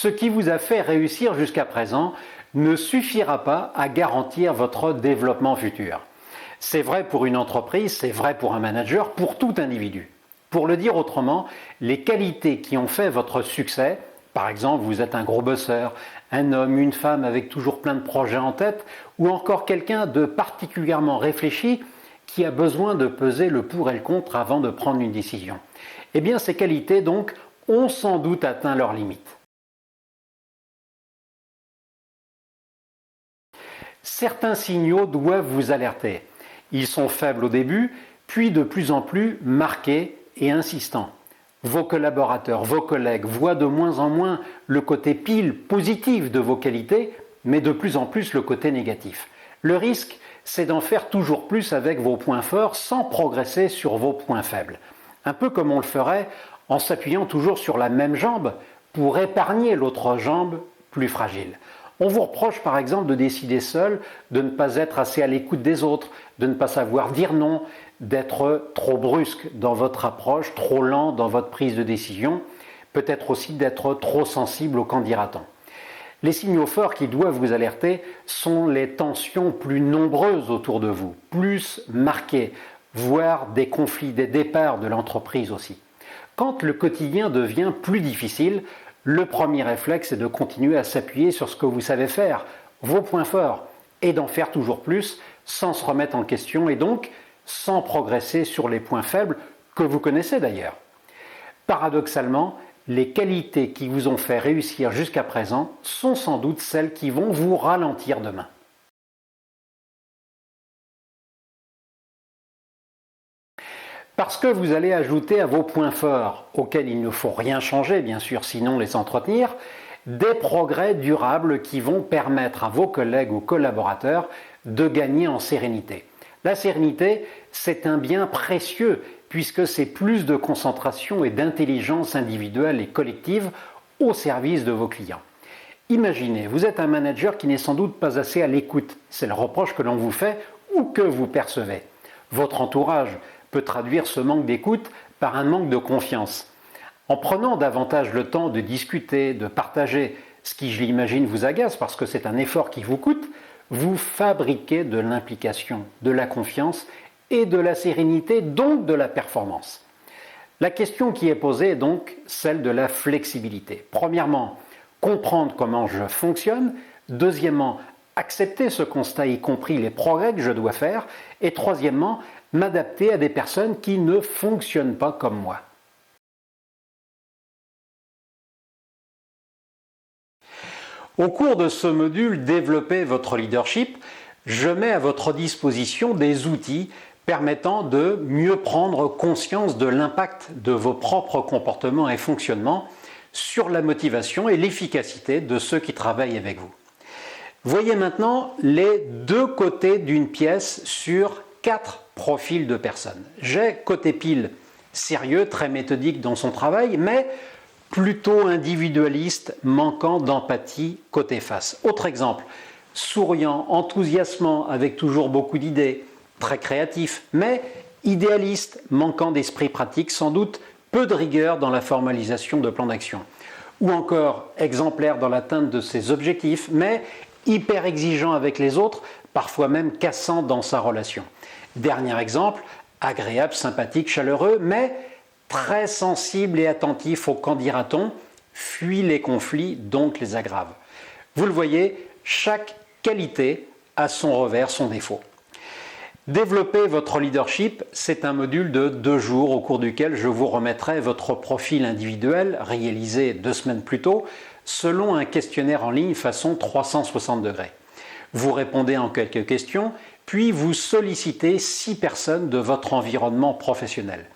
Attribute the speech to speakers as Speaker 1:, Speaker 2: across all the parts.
Speaker 1: Ce qui vous a fait réussir jusqu'à présent ne suffira pas à garantir votre développement futur. C'est vrai pour une entreprise, c'est vrai pour un manager, pour tout individu. Pour le dire autrement, les qualités qui ont fait votre succès, par exemple vous êtes un gros bosseur, un homme, une femme avec toujours plein de projets en tête, ou encore quelqu'un de particulièrement réfléchi qui a besoin de peser le pour et le contre avant de prendre une décision. Eh bien ces qualités donc ont sans doute atteint leurs limites. Certains signaux doivent vous alerter. Ils sont faibles au début, puis de plus en plus marqués et insistants. Vos collaborateurs, vos collègues voient de moins en moins le côté pile positif de vos qualités, mais de plus en plus le côté négatif. Le risque, c'est d'en faire toujours plus avec vos points forts sans progresser sur vos points faibles. Un peu comme on le ferait en s'appuyant toujours sur la même jambe pour épargner l'autre jambe plus fragile. On vous reproche par exemple de décider seul, de ne pas être assez à l'écoute des autres, de ne pas savoir dire non, d'être trop brusque dans votre approche, trop lent dans votre prise de décision, peut-être aussi d'être trop sensible au qu'en dira-t-on. Les signaux forts qui doivent vous alerter sont les tensions plus nombreuses autour de vous, plus marquées, voire des conflits, des départs de l'entreprise aussi. Quand le quotidien devient plus difficile, le premier réflexe est de continuer à s'appuyer sur ce que vous savez faire, vos points forts, et d'en faire toujours plus sans se remettre en question et donc sans progresser sur les points faibles que vous connaissez d'ailleurs. Paradoxalement, les qualités qui vous ont fait réussir jusqu'à présent sont sans doute celles qui vont vous ralentir demain. Parce que vous allez ajouter à vos points forts, auxquels il ne faut rien changer bien sûr, sinon les entretenir, des progrès durables qui vont permettre à vos collègues ou collaborateurs de gagner en sérénité. La sérénité, c'est un bien précieux puisque c'est plus de concentration et d'intelligence individuelle et collective au service de vos clients. Imaginez, vous êtes un manager qui n'est sans doute pas assez à l'écoute. C'est le reproche que l'on vous fait ou que vous percevez. Votre entourage peut traduire ce manque d'écoute par un manque de confiance. En prenant davantage le temps de discuter, de partager, ce qui, je l'imagine, vous agace parce que c'est un effort qui vous coûte, vous fabriquez de l'implication, de la confiance et de la sérénité, donc de la performance. La question qui est posée est donc celle de la flexibilité. Premièrement, comprendre comment je fonctionne. Deuxièmement, accepter ce constat, y compris les progrès que je dois faire. Et troisièmement, m'adapter à des personnes qui ne fonctionnent pas comme moi. Au cours de ce module Développer votre leadership, je mets à votre disposition des outils permettant de mieux prendre conscience de l'impact de vos propres comportements et fonctionnements sur la motivation et l'efficacité de ceux qui travaillent avec vous. Voyez maintenant les deux côtés d'une pièce sur 4 profils de personnes. J'ai côté pile sérieux, très méthodique dans son travail, mais plutôt individualiste, manquant d'empathie côté face. Autre exemple, souriant, enthousiasmant, avec toujours beaucoup d'idées, très créatif, mais idéaliste, manquant d'esprit pratique, sans doute peu de rigueur dans la formalisation de plans d'action. Ou encore exemplaire dans l'atteinte de ses objectifs, mais hyper exigeant avec les autres, parfois même cassant dans sa relation. Dernier exemple, agréable, sympathique, chaleureux, mais très sensible et attentif au qu'en dira-t-on, fuit les conflits, donc les aggrave. Vous le voyez, chaque qualité a son revers, son défaut. Développer votre leadership, c'est un module de 2 jours au cours duquel je vous remettrai votre profil individuel réalisé 2 semaines plus tôt selon un questionnaire en ligne façon 360 degrés. Vous répondez en quelques questions, puis vous sollicitez 6 personnes de votre environnement professionnel.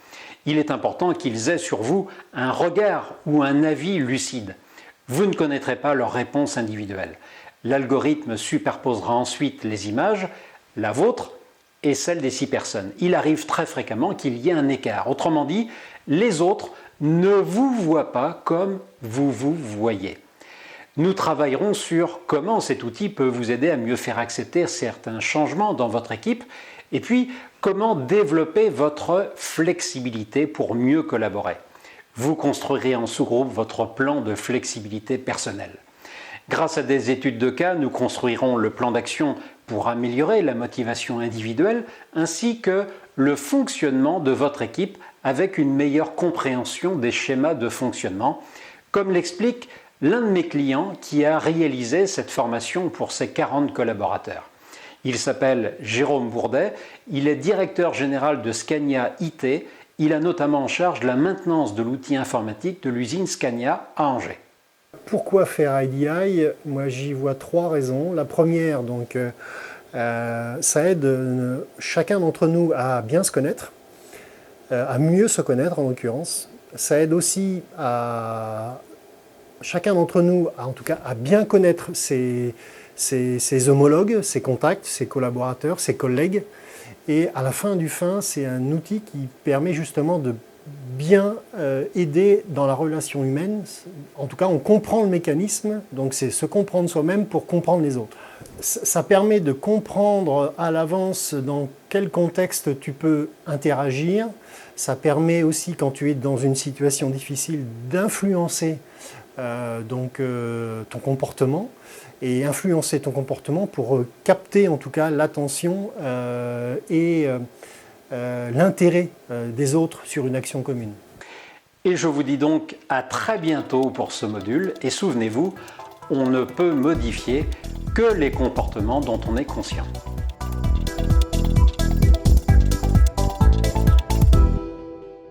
Speaker 1: Il est important qu'ils aient sur vous un regard ou un avis lucide. Vous ne connaîtrez pas leurs réponses individuelles. L'algorithme superposera ensuite les images, la vôtre et celle des 6 personnes. Il arrive très fréquemment qu'il y ait un écart. Autrement dit, les autres ne vous voient pas comme vous vous voyez. Nous travaillerons sur comment cet outil peut vous aider à mieux faire accepter certains changements dans votre équipe et puis comment développer votre flexibilité pour mieux collaborer. Vous construirez en sous-groupe votre plan de flexibilité personnelle. Grâce à des études de cas, nous construirons le plan d'action pour améliorer la motivation individuelle ainsi que le fonctionnement de votre équipe avec une meilleure compréhension des schémas de fonctionnement, comme l'explique l'un de mes clients qui a réalisé cette formation pour ses 40 collaborateurs. Il s'appelle Jérôme Bourdet, il est directeur général de Scania IT, il a notamment en charge la maintenance de l'outil informatique de l'usine Scania à Angers.
Speaker 2: Pourquoi faire IDI? Moi j'y vois 3 raisons. La première, donc, ça aide chacun d'entre nous à bien se connaître, à mieux se connaître en l'occurrence. Ça aide aussi à chacun d'entre nous, en tout cas, à bien connaître ses homologues, ses contacts, ses collaborateurs, ses collègues. Et à la fin du fin, c'est un outil qui permet justement de bien aider dans la relation humaine. En tout cas, on comprend le mécanisme, donc c'est se comprendre soi-même pour comprendre les autres. Ça permet de comprendre à l'avance dans quel contexte tu peux interagir. Ça permet aussi, quand tu es dans une situation difficile, d'influencer ton comportement et influencer ton comportement pour capter en tout cas l'attention et l'intérêt des autres sur une action commune.
Speaker 1: Et je vous dis donc à très bientôt pour ce module et souvenez-vous, on ne peut modifier que les comportements dont on est conscient.